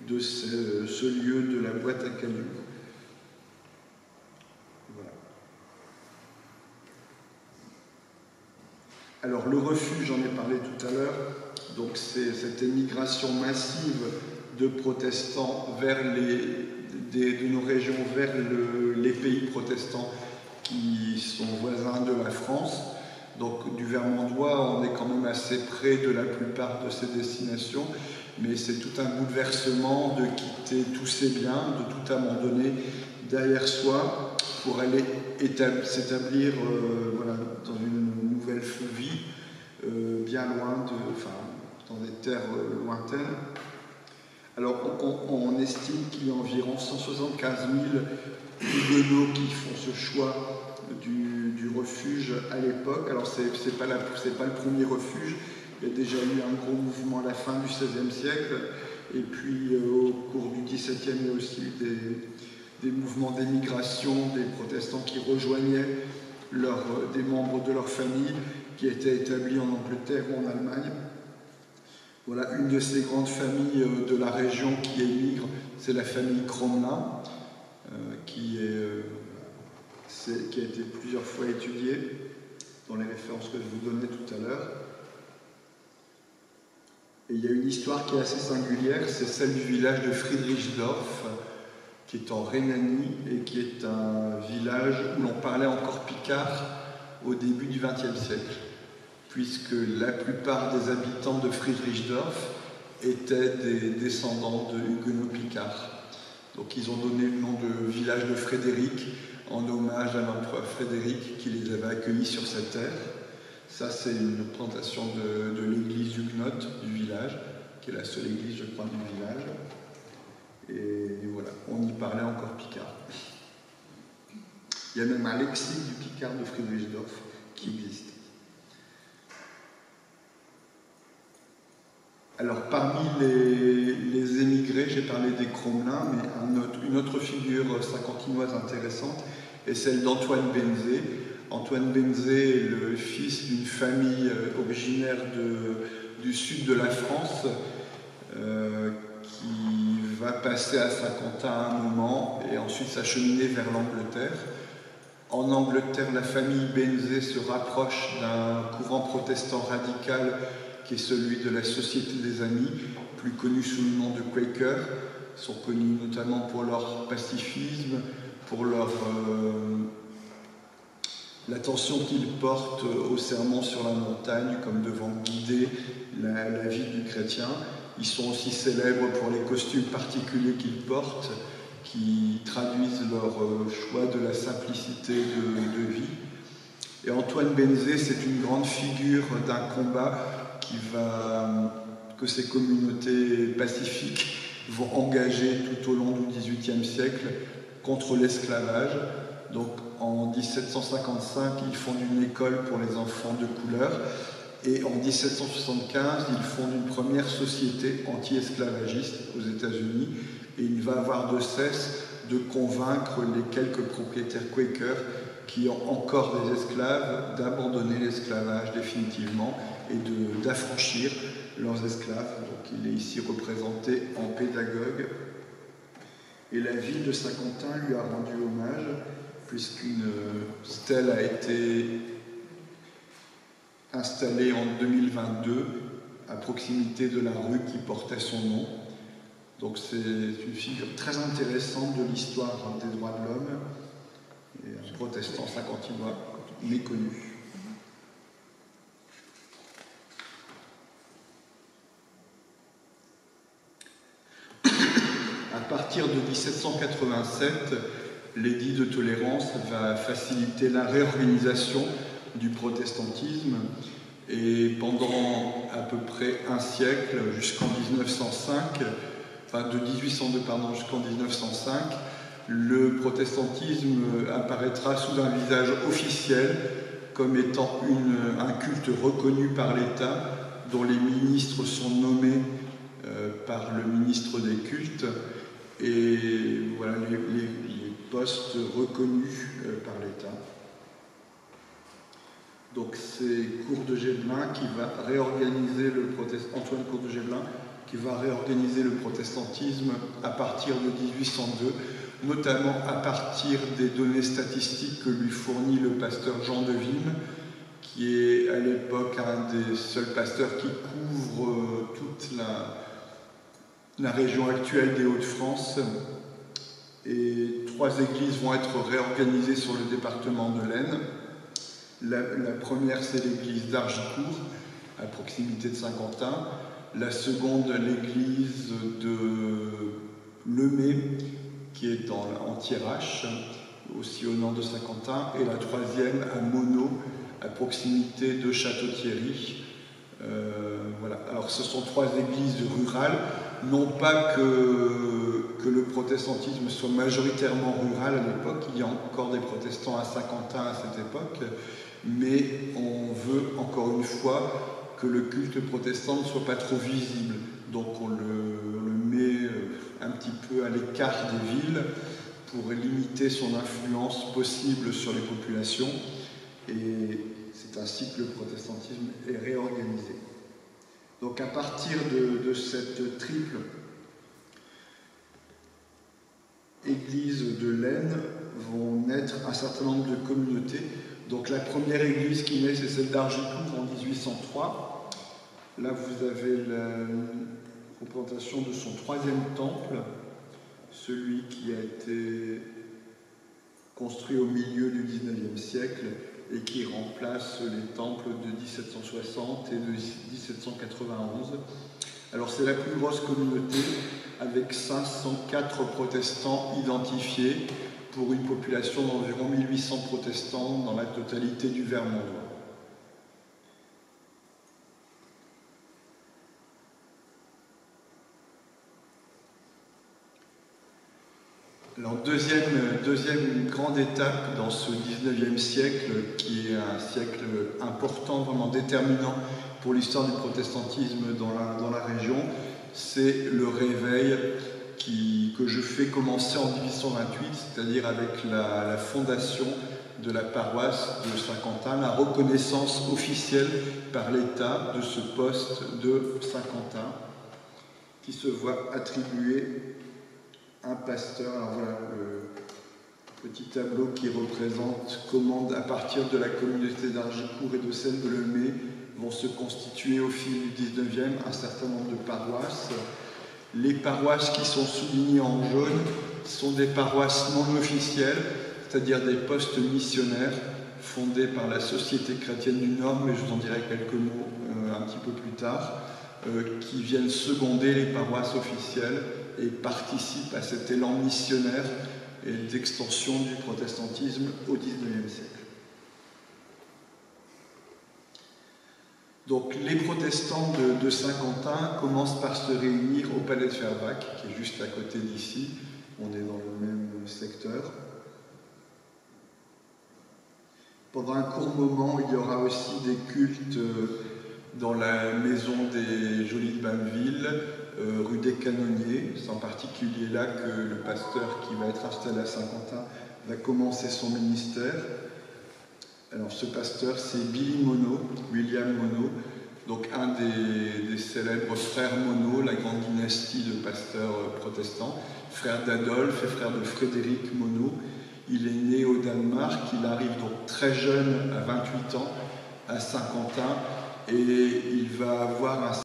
de ce lieu de la boîte à cailloux. Voilà. Alors le refuge, j'en ai parlé tout à l'heure, donc c'est cette émigration massive de protestants vers de nos régions vers les pays protestants qui sont voisins de la France. Donc du Vermandois, on est quand même assez près de la plupart de ces destinations, mais c'est tout un bouleversement de quitter tous ses biens, de tout abandonner derrière soi pour aller s'établir voilà, dans une nouvelle vie, bien loin dans des terres lointaines. Alors on estime qu'il y a environ 175 000 huguenots qui font ce choix du refuge à l'époque. Alors c'est pas le premier refuge, il y a déjà eu un gros mouvement à la fin du XVIe siècle, et puis au cours du XVIIe, il y a aussi des mouvements d'émigration, des protestants qui rejoignaient des membres de leur famille qui étaient établis en Angleterre ou en Allemagne. Voilà, une de ces grandes familles de la région qui émigre, c'est la famille Crommelin, qui a été plusieurs fois étudiée dans les références que je vous donnais tout à l'heure. Et il y a une histoire qui est assez singulière, c'est celle du village de Friedrichsdorf, qui est en Rhénanie et qui est un village où l'on parlait encore picard au début du XXe siècle, puisque la plupart des habitants de Friedrichsdorf étaient des descendants de huguenots picards. Donc ils ont donné le nom de village de Frédéric en hommage à l'empereur Frédéric qui les avait accueillis sur sa terre. Ça, c'est une représentation de l'église huguenote du village, qui est la seule église, je crois, du village. Et voilà, on y parlait encore picard. Il y a même un lexique du picard de Friedrichsdorf qui existe. Alors, parmi les émigrés, j'ai parlé des Crommelins, mais une autre figure saint-quentinoise intéressante est celle d'Antoine Benzé. Antoine Benzé est le fils d'une famille originaire du sud de la France qui va passer à Saint-Quentin à un moment et ensuite s'acheminer vers l'Angleterre. En Angleterre, la famille Benzé se rapproche d'un courant protestant radical qui est celui de la Société des Amis, plus connu sous le nom de Quaker. Ils sont connus notamment pour leur pacifisme, pour l'attention qu'ils portent au sermon sur la montagne, comme devant guider la vie du chrétien. Ils sont aussi célèbres pour les costumes particuliers qu'ils portent, qui traduisent leur choix de la simplicité de vie. Et Antoine Benzé, c'est une grande figure d'un combat que ces communautés pacifiques vont engager tout au long du XVIIIe siècle contre l'esclavage. Donc en 1755, ils fondent une école pour les enfants de couleur et en 1775, ils fondent une première société anti-esclavagiste aux États-Unis et il va avoir de cesse de convaincre les quelques propriétaires Quakers qui ont encore des esclaves d'abandonner l'esclavage définitivement et d'affranchir leurs esclaves. Donc il est ici représenté en pédagogue. Et la ville de Saint-Quentin lui a rendu hommage, puisqu'une stèle a été installée en 2022 à proximité de la rue qui portait son nom. Donc c'est une figure très intéressante de l'histoire des droits de l'homme, et un protestant saint-quentinois méconnu. À partir de 1787, l'édit de tolérance va faciliter la réorganisation du protestantisme et pendant à peu près un siècle, jusqu'en 1905, de 1802 jusqu'en 1905, le protestantisme apparaîtra sous un visage officiel comme étant un culte reconnu par l'État, dont les ministres sont nommés par le ministre des cultes, et voilà les postes reconnus par l'État. Donc c'est Cour de Gébelin qui va réorganiser Antoine Cour de Gébelin qui va réorganiser le protestantisme à partir de 1802, notamment à partir des données statistiques que lui fournit le pasteur Jean de Vimes, qui est à l'époque un des seuls pasteurs qui couvre toute la région actuelle des Hauts-de-France. Et 3 églises vont être réorganisées sur le département de l'Aisne. La première, c'est l'église d'Argicourt, à proximité de Saint-Quentin. La seconde, l'église de Lemay, qui est en Thiérache, aussi au nord de Saint-Quentin. Et la troisième, à Monod, à proximité de Château-Thierry. Voilà. Alors, ce sont 3 églises rurales. Non pas que le protestantisme soit majoritairement rural à l'époque, il y a encore des protestants à Saint-Quentin à cette époque, mais on veut encore une fois que le culte protestant ne soit pas trop visible. Donc on le met un petit peu à l'écart des villes pour limiter son influence possible sur les populations, et c'est ainsi que le protestantisme est réorganisé. Donc à partir de cette triple église de l'Aisne vont naître un certain nombre de communautés. Donc la première église qui naît, c'est celle d'Argicourt en 1803. Là, vous avez la représentation de son 3e temple, celui qui a été construit au milieu du XIXe siècle et qui remplace les temples de 1760 et de 1791. Alors c'est la plus grosse communauté, avec 504 protestants identifiés pour une population d'environ 1800 protestants dans la totalité du Vermandois. Alors deuxième grande étape dans ce 19e siècle, qui est un siècle important, vraiment déterminant pour l'histoire du protestantisme dans la région, c'est le réveil que je fais commencer en 1828, c'est-à-dire avec la fondation de la paroisse de Saint-Quentin, la reconnaissance officielle par l'État de ce poste de Saint-Quentin, qui se voit attribuer un pasteur. Alors voilà le petit tableau qui représente comment, à partir de la communauté d'Argicourt et de celle de Lemay, vont se constituer au fil du 19e un certain nombre de paroisses. Les paroisses qui sont soulignées en jaune sont des paroisses non officielles, c'est-à-dire des postes missionnaires fondés par la Société chrétienne du Nord, mais je vous en dirai quelques mots un petit peu plus tard, qui viennent seconder les paroisses officielles et participent à cet élan missionnaire et d'extension du protestantisme au XIXe siècle. Donc les protestants de Saint-Quentin commencent par se réunir au Palais de Fervaques, qui est juste à côté d'ici. On est dans le même secteur. Pendant un court moment, il y aura aussi des cultes dans la maison des Jolis de Banneville, rue des Canonniers. C'est en particulier là que le pasteur qui va être installé à Saint-Quentin va commencer son ministère. Alors ce pasteur, c'est Billy Monod, William Monod, donc un des célèbres frères Monod, la grande dynastie de pasteurs protestants, frère d'Adolphe et frère de Frédéric Monod. Il est né au Danemark, il arrive donc très jeune, à 28 ans, à Saint-Quentin, et il va avoir un